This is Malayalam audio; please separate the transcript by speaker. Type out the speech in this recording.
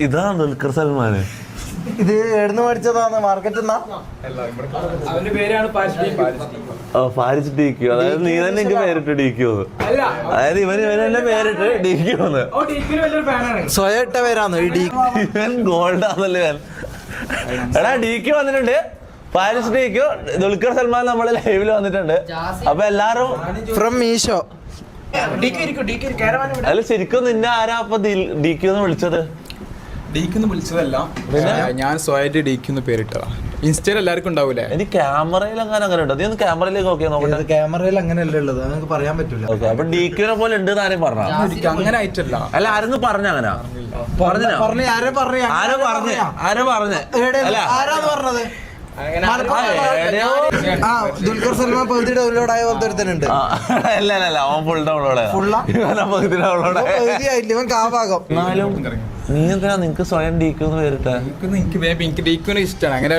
Speaker 1: ഇതാ ദുൽഖർ സൽമാന്.
Speaker 2: ഇത് എവിടുന്ന് മേടിച്ചതാണ്? മാർക്കറ്റ്
Speaker 3: അവന്റെ പേരാണ്
Speaker 1: ഫാരിസ് DQ. അതായത് നീ തന്നെ എനിക്ക് പേരിട്ട് DQ. അതായത് ഇവന് തന്നെ പേരിട്ട് DQ.
Speaker 2: സ്വയം ഇട്ട പേരാണ്
Speaker 1: ഇവൻ ഗോൾഡാന്നല്ലേ ഞാൻ. എടാ DQ വന്നിട്ടുണ്ട്. ഫാരിസ് DQ. ദുൽഖർ സൽമാൻ നമ്മളെ ലൈവില് വന്നിട്ടുണ്ട്. അപ്പൊ എല്ലാരും
Speaker 2: ഫ്രം മീഷോ.
Speaker 1: അല്ല ശരിക്കും നിന്നെ ആരാ അപ്പൊ DQ എന്ന് വിളിച്ചത്?
Speaker 4: ഡിക്കുന്നു വിളിച്ചതല്ല, ഞാൻ സ്വയമായിട്ട് ഡിക്കുന്നു പേരിട്ടതാ. ഇൻസ്റ്റയിൽ എല്ലാവർക്കും ഉണ്ടാവൂലേ?
Speaker 1: എനിക്ക് ക്യാമറയിൽ അങ്ങനെ ഉണ്ട്. നീ ഒന്ന് ക്യാമറയിലേക്ക് നോക്കിയാ നോക്കട്ടെ.
Speaker 2: ക്യാമറയിൽ അങ്ങനെയല്ലേ ഉള്ളത്, നമുക്ക് പറയാൻ പറ്റൂല.
Speaker 1: അപ്പൊ DQ പോലെ ഉണ്ട് ആരും പറഞ്ഞ?
Speaker 4: അങ്ങനെ ആയിട്ടല്ല.
Speaker 1: അല്ല ആരെന്ന് പറഞ്ഞ അങ്ങനെ ആരോ പറഞ്ഞേ?
Speaker 2: ആരാന്ന് പറഞ്ഞത്? ദുൽഖർ സൽമാൻ പകുതി ഡൗൺലോഡ് ആയ പോലത്തെ ഒരുത്തനുണ്ട്.
Speaker 1: അല്ല അവൻ ഫുൾ ഡൗൺലോഡ് പകുതി ഡൗൺലോഡ്
Speaker 2: ആയില്ല, ഇവൻ കാഭാഗം.
Speaker 1: എന്നാലും നീ എന്തിനാ നിനക്ക് സ്വയം DQ എന്ന് പേരിട്ട?
Speaker 4: എനിക്ക് ഡിക്കുന്നു ഇഷ്ടമാണ്. അങ്ങനെ